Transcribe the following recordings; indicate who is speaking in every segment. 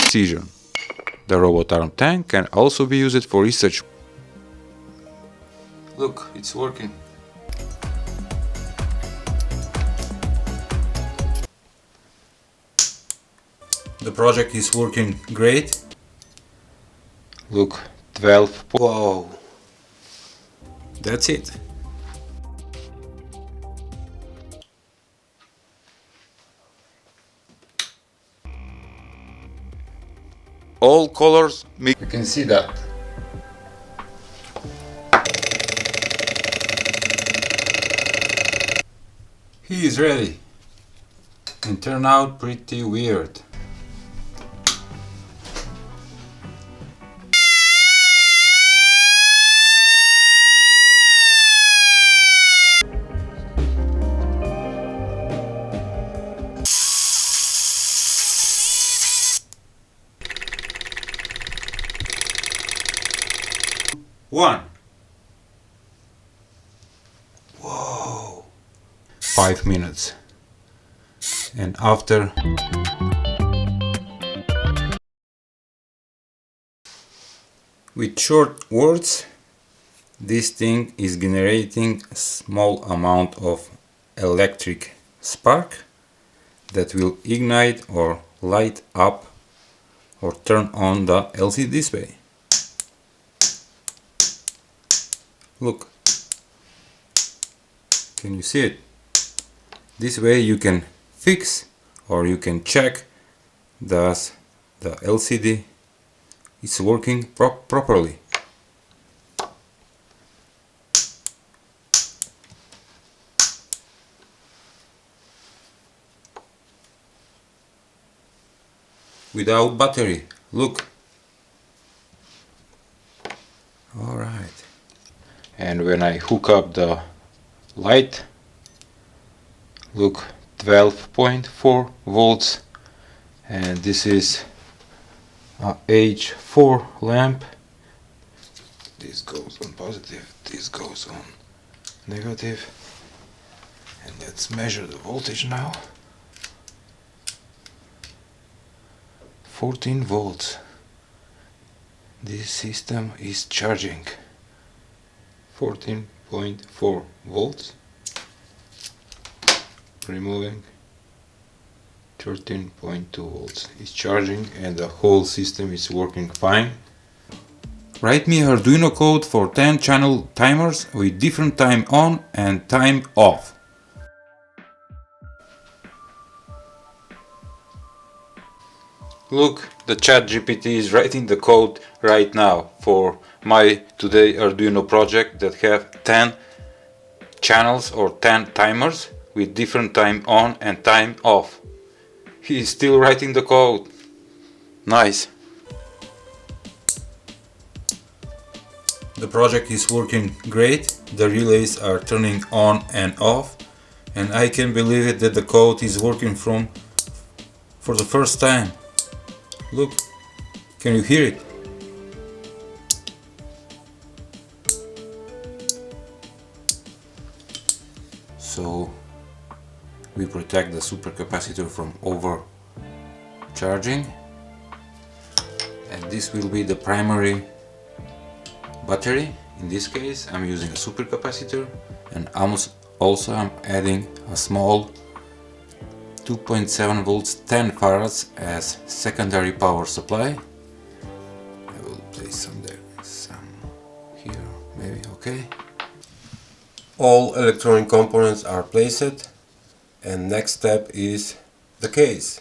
Speaker 1: precision. The robot arm tank can also be used for research. Look, it's working. The project is working great. Look, 12. Wow. That's it. All colors mix. You can see that. He is ready and turned out pretty weird. One. Whoa. 5 minutes. And after with short words, this thing is generating a small amount of electric spark that will ignite or light up or turn on the LCD display. Look, can you see it? This way you can fix or you can check that the LCD is working properly. Without battery, look. Alright. And when I hook up the light, look, 12.4 volts, and this is a H4 lamp. This goes on positive, this goes on negative, and let's measure the voltage now. 14 volts. This system is charging. 14.4 volts, removing 13.2 volts. It's charging and the whole system is working fine. Write me Arduino code for 10 channel timers with different time on and time off. Look, the ChatGPT is writing the code right now for my today Arduino project that have 10 channels or 10 timers with different time on and time off. He is still writing the code. Nice. The project is working great. The relays are turning on and off, and I can believe it that the code is working for the first time. Look, can you hear it? So we protect the supercapacitor from overcharging, and this will be the primary battery. In this case I'm using a supercapacitor, and also I'm adding a small 2.7 volts 10 farads as secondary power supply. I will place some there, some here, maybe. Okay. All electronic components are placed, and next step is the case.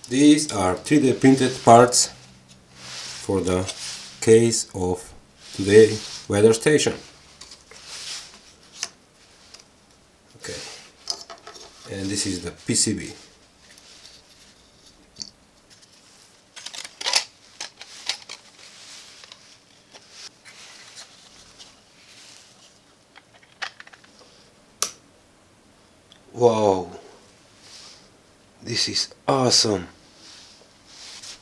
Speaker 1: These are 3D printed parts for the case of today's weather station. Okay, and this is the PCB. Wow, this is awesome!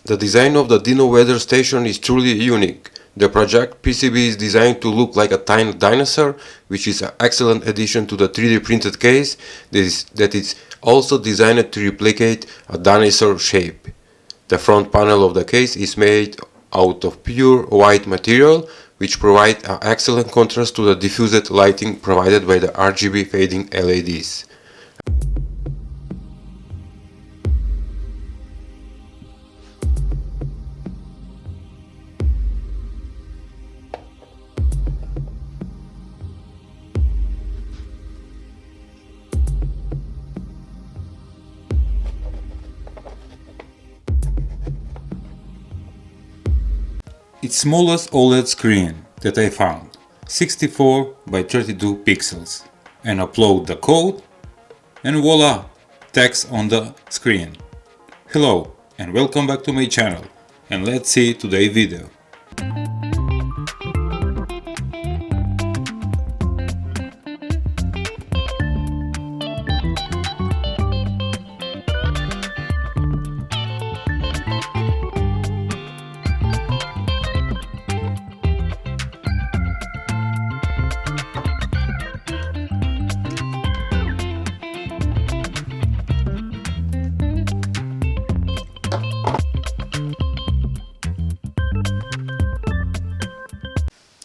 Speaker 1: The design of the Dino weather station is truly unique. The project PCB is designed to look like a tiny dinosaur, which is an excellent addition to the 3D printed case that is also designed to replicate a dinosaur shape.
Speaker 2: The front panel of the case is made out of pure white material, which provides an excellent contrast to the diffused lighting provided by the RGB fading LEDs.
Speaker 1: Its smallest OLED screen that I found, 64 by 32 pixels, and upload the code and voila, text on the screen. Hello and welcome back to my channel, and let's see today's video.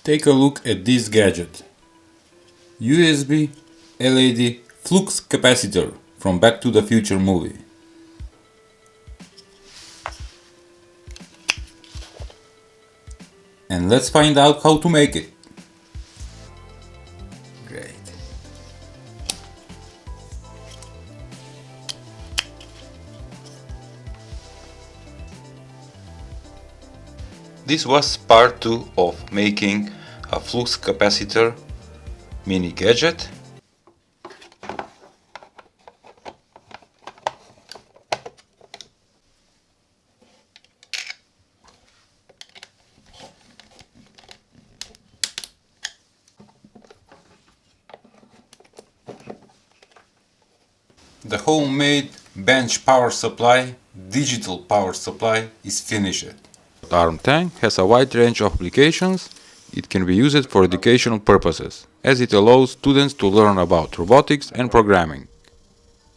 Speaker 1: Take a look at this gadget. USB LED flux capacitor from Back to the Future movie. And let's find out how to make it. Great.
Speaker 2: This was part 2 of making a flux capacitor mini gadget.
Speaker 1: The homemade bench power supply, digital power supply, is finished.
Speaker 2: ARM tank has a wide range of applications. It can be used for educational purposes, as it allows students to learn about robotics and programming.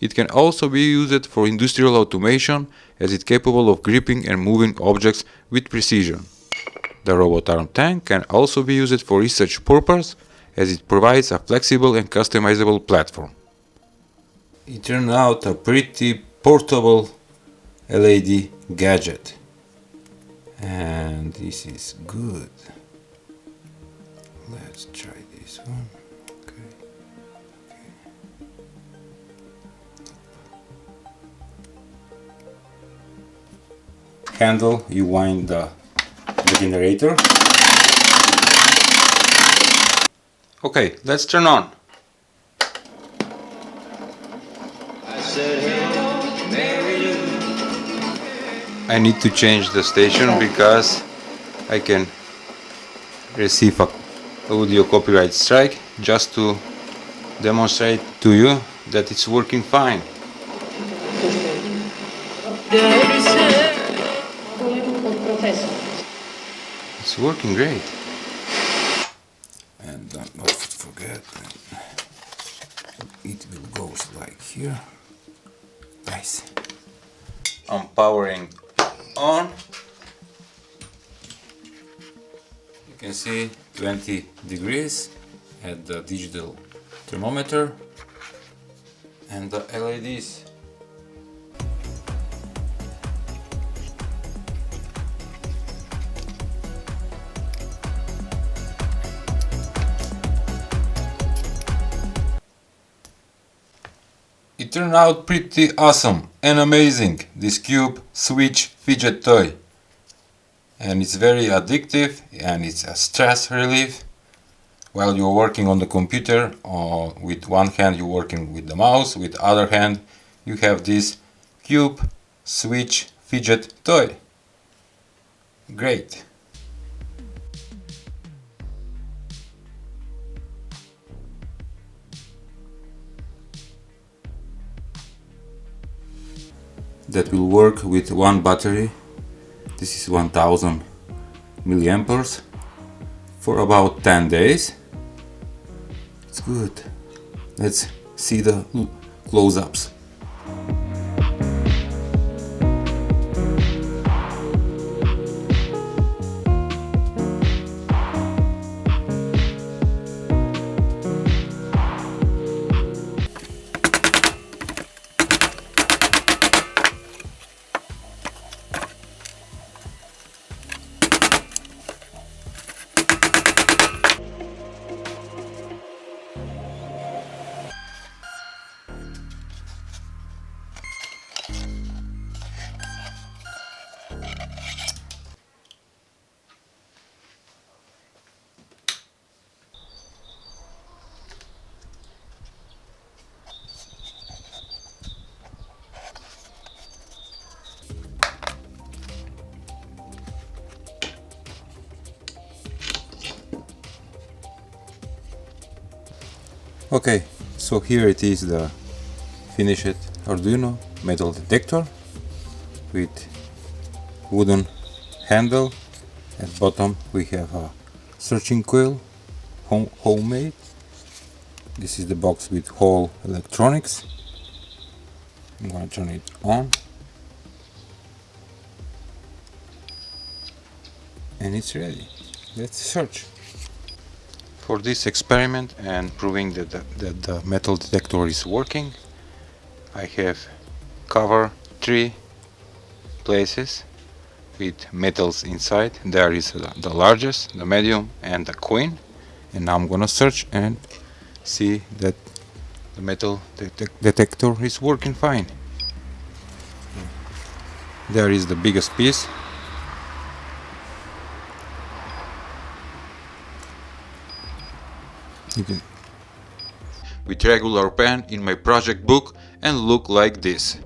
Speaker 2: It can also be used for industrial automation, as it is capable of gripping and moving objects with precision. The robot arm tank can also be used for research purposes, as it provides a flexible and customizable platform.
Speaker 1: It turned out a pretty portable LED gadget. And this is good. Let's try this one. Okay. Handle, you wind the generator.
Speaker 2: Okay, let's turn on. I need to change the station because I can receive a audio copyright strike, just to demonstrate to you that it's working fine. It's working great.
Speaker 1: And don't not forget, it will go like here. Nice. I'm powering on. You can see 20 degrees at the digital thermometer and the LEDs. It turned out pretty awesome and amazing, this cube switch fidget toy. And it's very addictive, and it's a stress relief. While you're working on the computer, with one hand you're working with the mouse, with the other hand you have this cube switch fidget toy. Great. That will work with one battery. This is 1000 milliamperes for about 10 days. It's good. Let's see the close-ups. Okay, so here it is, the finished Arduino metal detector with wooden handle. At bottom we have a searching coil, homemade. This is the box with whole electronics. I'm gonna turn it on. And it's ready. Let's search. For this experiment and proving that the metal detector is working, I have covered 3 places with metals inside. There is the largest, the medium, and the queen. And now I'm gonna search and see that the metal detector is working fine. There is the biggest piece.
Speaker 2: With regular pen in my project book and look like this.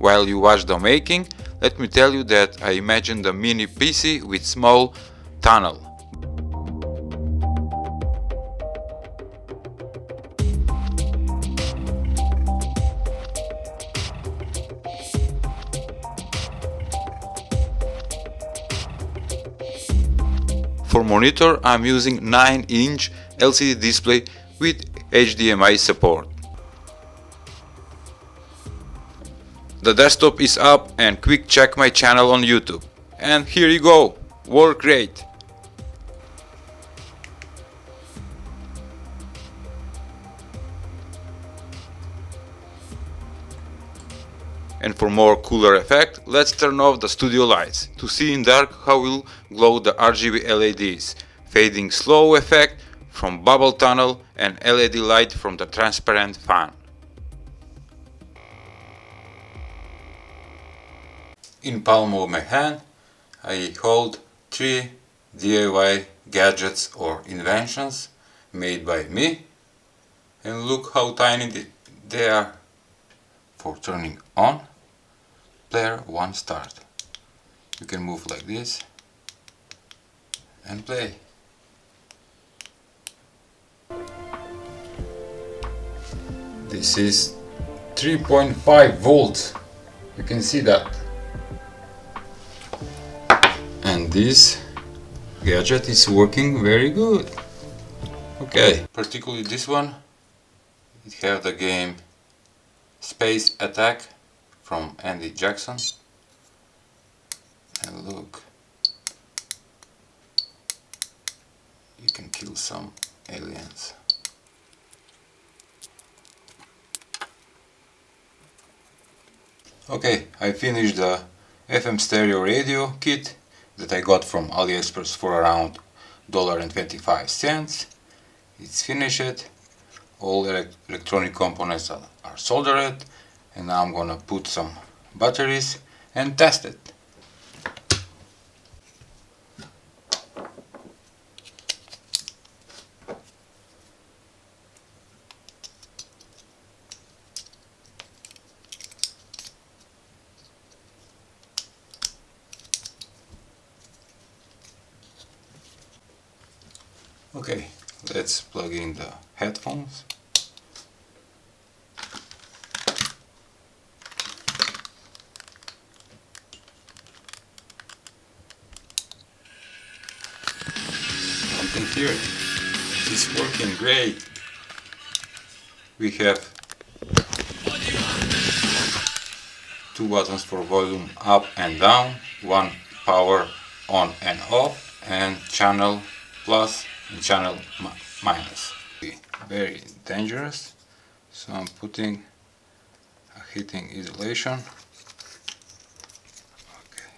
Speaker 2: While you watch the making, let me tell you that I imagined a mini PC with small tunnel. For monitor, I'm using 9-inch LCD display with HDMI support. The desktop is up and quick check my channel on YouTube. And here you go, work great! And for more cooler effect, let's turn off the studio lights to see in dark how will glow the RGB LEDs, fading slow effect from bubble tunnel and LED light from the transparent fan. In palm of my hand, I hold 3 DIY gadgets or inventions made by me, and look how tiny they are. For turning on, player 1 start. You can move like this and play. This is 3.5 volts. You can see that. And this gadget is working very good. Okay, particularly this one. It have the game Space Attack from Andy Jackson. And look, you can kill some aliens. Okay, I finished the FM stereo radio kit that I got from AliExpress for around $1.25. It's finished. All electronic components are soldered, and now I'm gonna put some batteries and test it. Okay, let's plug in the headphones. You can hear it. It's working great. We have 2 buttons for volume up and down, 1 power on and off, and channel plus and channel minus. Very dangerous, so I'm putting a heating isolation. Okay,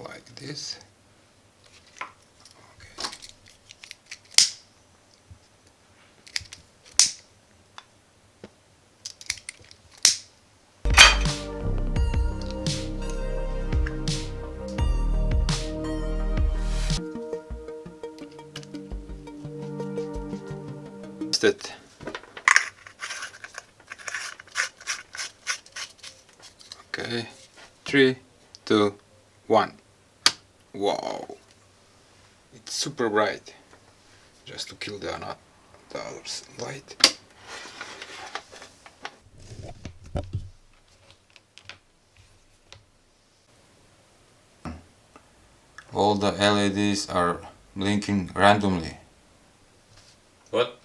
Speaker 2: like this. Okay. It. Okay, 3, 2, 1. Wow, it's super bright.
Speaker 1: just to kill the other light. All the LEDs are blinking randomly. What?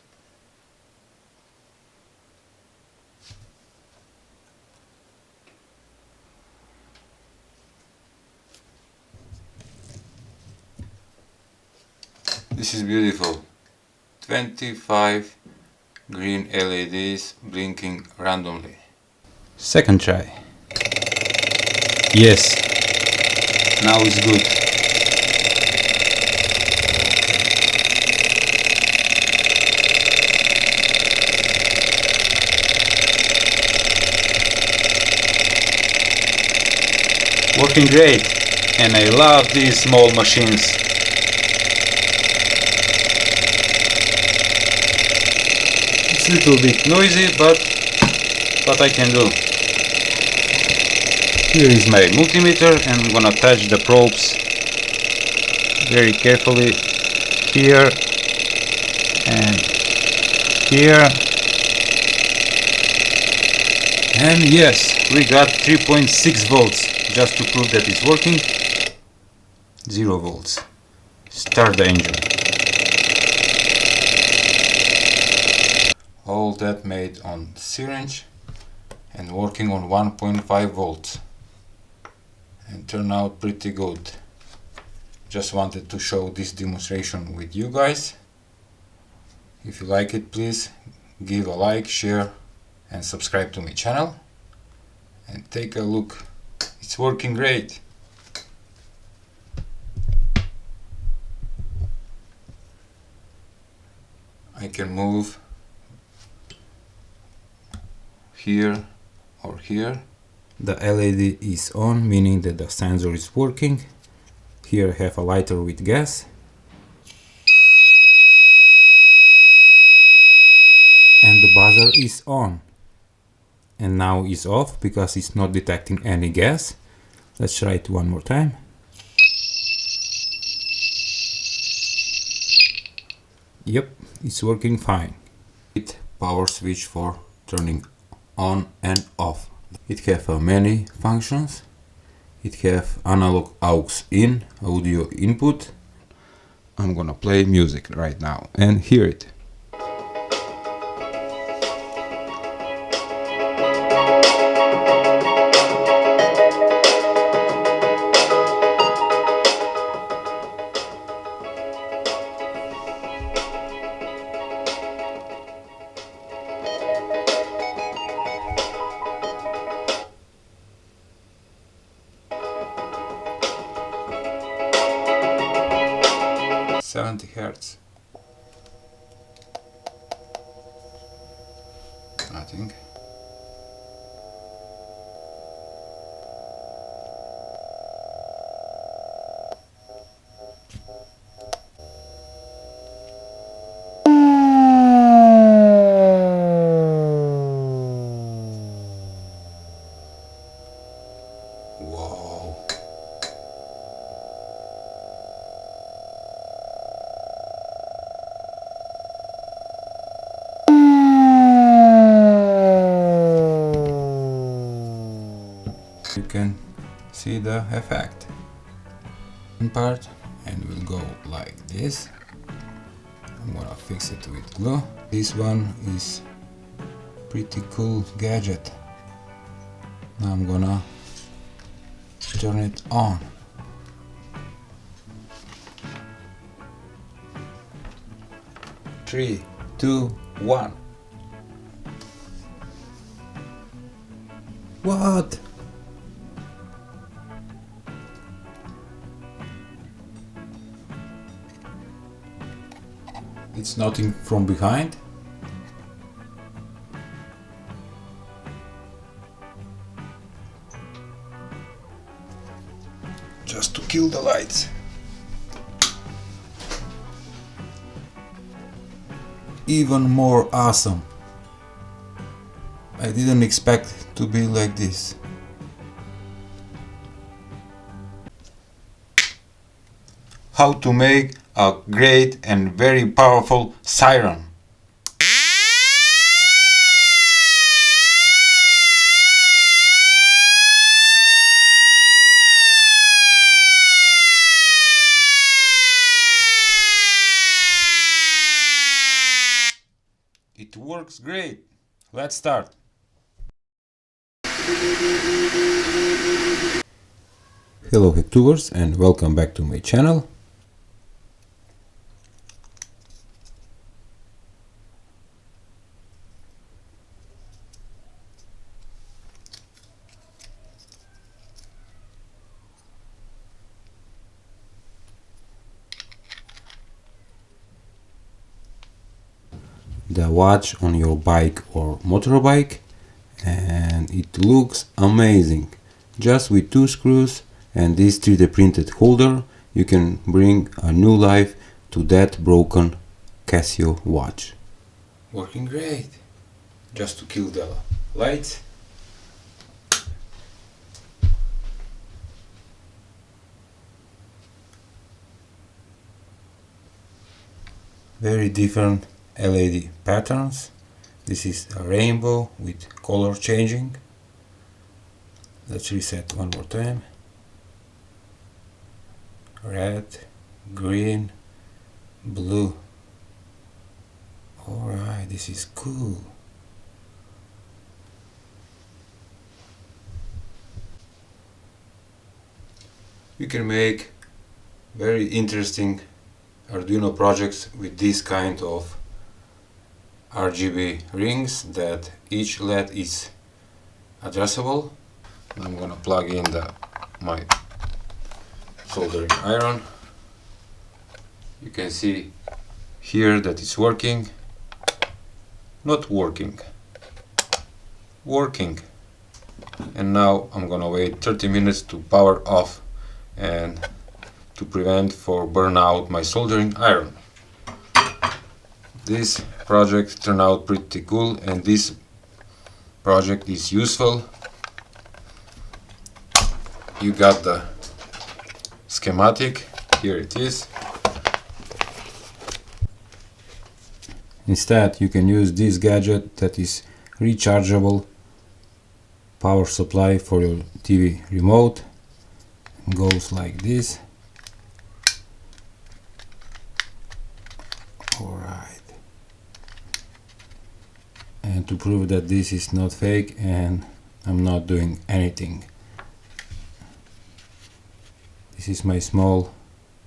Speaker 1: This is beautiful. 25 green LEDs blinking randomly. Second try. Yes, now it's good. Working great, and I love these small machines. It's a little bit noisy, but what I can do. Here is my multimeter, and I'm gonna touch the probes very carefully here and here. And yes, we got 3.6 volts. Just to prove that it's working. 0 volts. Start the engine. All that made on syringe and working on 1.5 volts. And turned out pretty good. Just wanted to show this demonstration with you guys. If you like it, please give a like, share and subscribe to my channel. And take a look. It's working great. I can move here or here. The LED is on, meaning that the sensor is working. Here I have a lighter with gas. And the buzzer is on. And now it's off because it's not detecting any gas. Let's try it one more time. Yep, it's working fine. It power switch for turning on and off. It have many functions. It have analog aux in, audio input. I'm gonna play music right now and hear it. Hertz. Nothing. Whoa. You can see the effect in part, and we'll go like this. I'm gonna fix it with glue. This one is pretty cool gadget. Now I'm gonna turn it on. Three, two, one. What? It's nothing from behind. Just to kill the lights. Even more awesome. I didn't expect it to be like this. How to make a great and very powerful siren. It works great. Let's start. Hello Hacktubers and welcome back to my channel. The watch on your bike or motorbike, and it looks amazing. Just with 2 screws and this 3D printed holder you can bring a new life to that broken Casio watch. Working great. Just to kill the lights. Very different LED patterns. This is a rainbow with color changing. Let's reset one more time. Red, green, blue. Alright, this is cool. You can make very interesting Arduino projects with this kind of RGB rings that each LED is adjustable. I'm gonna plug in my soldering iron. You can see here that it's working, not working, working. And now I'm gonna wait 30 minutes to power off and to prevent for burn out my soldering iron. This project turned out pretty cool, and this project is useful. You got the schematic, here it is. Instead you can use this gadget that is rechargeable power supply for your TV remote. It goes like this. Alright. And to prove that this is not fake and I'm not doing anything, this is my small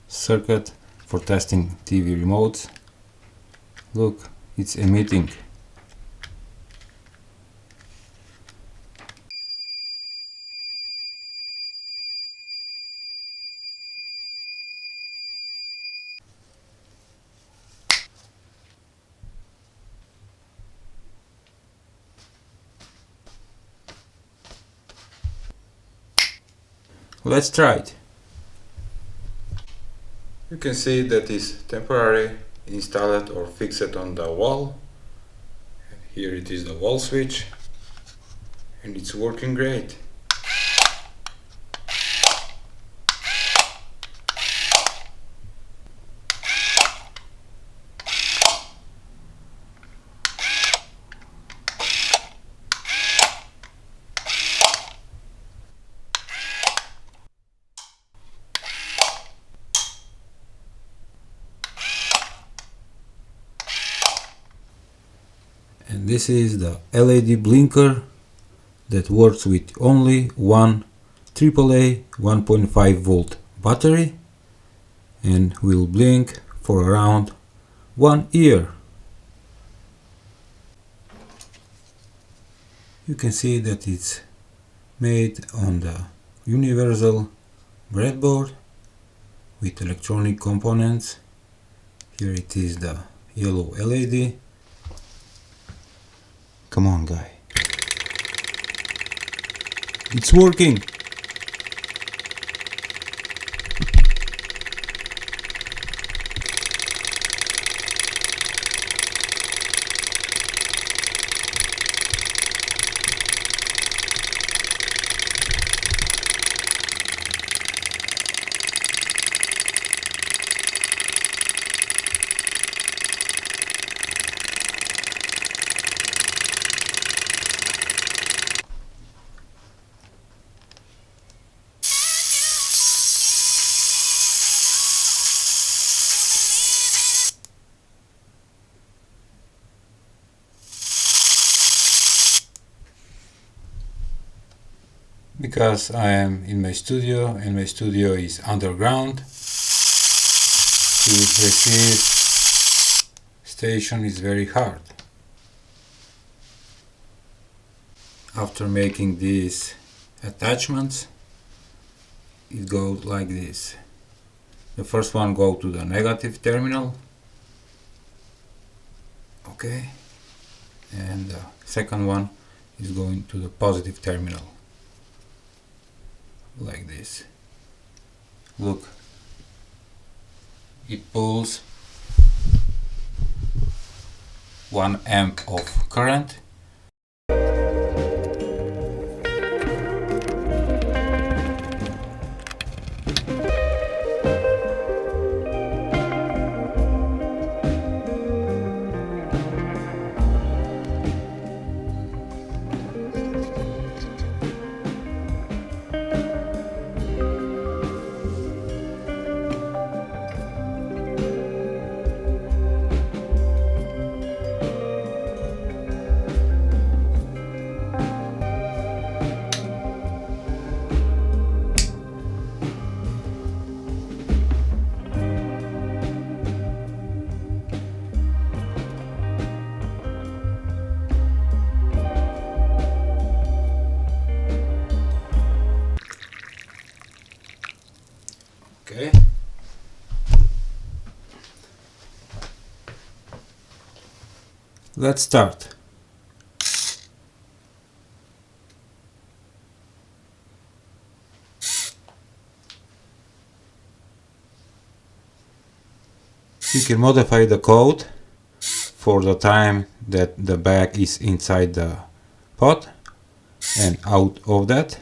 Speaker 1: circuit for testing TV remotes. Look, it's emitting. Let's try it. You can see that is temporary, installed or fixed on the wall. Here it is the wall switch, and it's working great. And this is the LED blinker that works with only one AAA 1.5 volt battery and will blink for around 1 year. You can see that it's made on the universal breadboard with electronic components. Here it is the yellow LED. Come on, guy. It's working. Because I am in my studio and my studio is underground, to receive station is very hard. After making these attachments, it goes like this. The first one go to the negative terminal, okay, and the second one is going to the positive terminal, like this. Look, it pulls 1 amp of current. Okay. Let's start. You can modify the code for the time that the bag is inside the pot and out of that,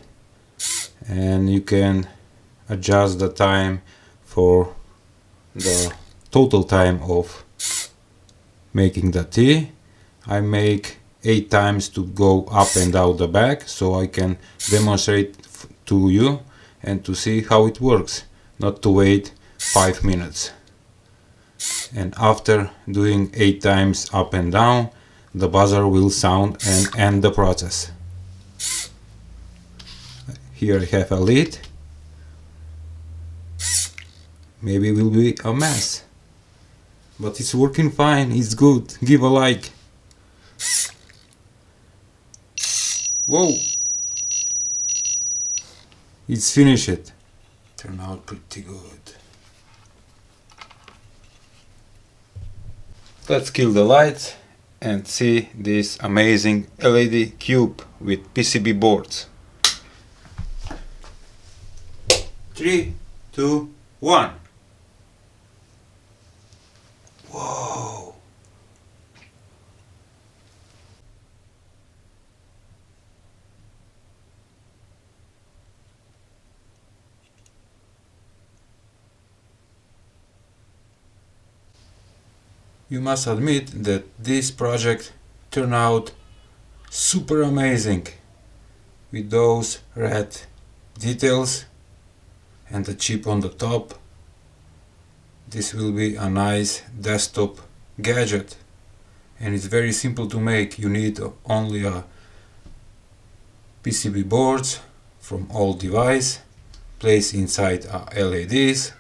Speaker 1: and you can adjust the time for the total time of making the tea. I make 8 times to go up and out the bag, so I can demonstrate to you and to see how it works, not to wait 5 minutes. And after doing 8 times up and down, the buzzer will sound and end the process. Here I have a lid. Maybe it will be a mess, but it's working fine, it's good. Give a like. Whoa! It's finished. Turned out pretty good. Let's kill the lights and see this amazing LED cube with PCB boards. 3, 2, 1. Whoa! You must admit that this project turned out super amazing with those red details and the chip on the top. This will be a nice desktop gadget, and it's very simple to make. You need only a PCB boards from all device, place inside LEDs,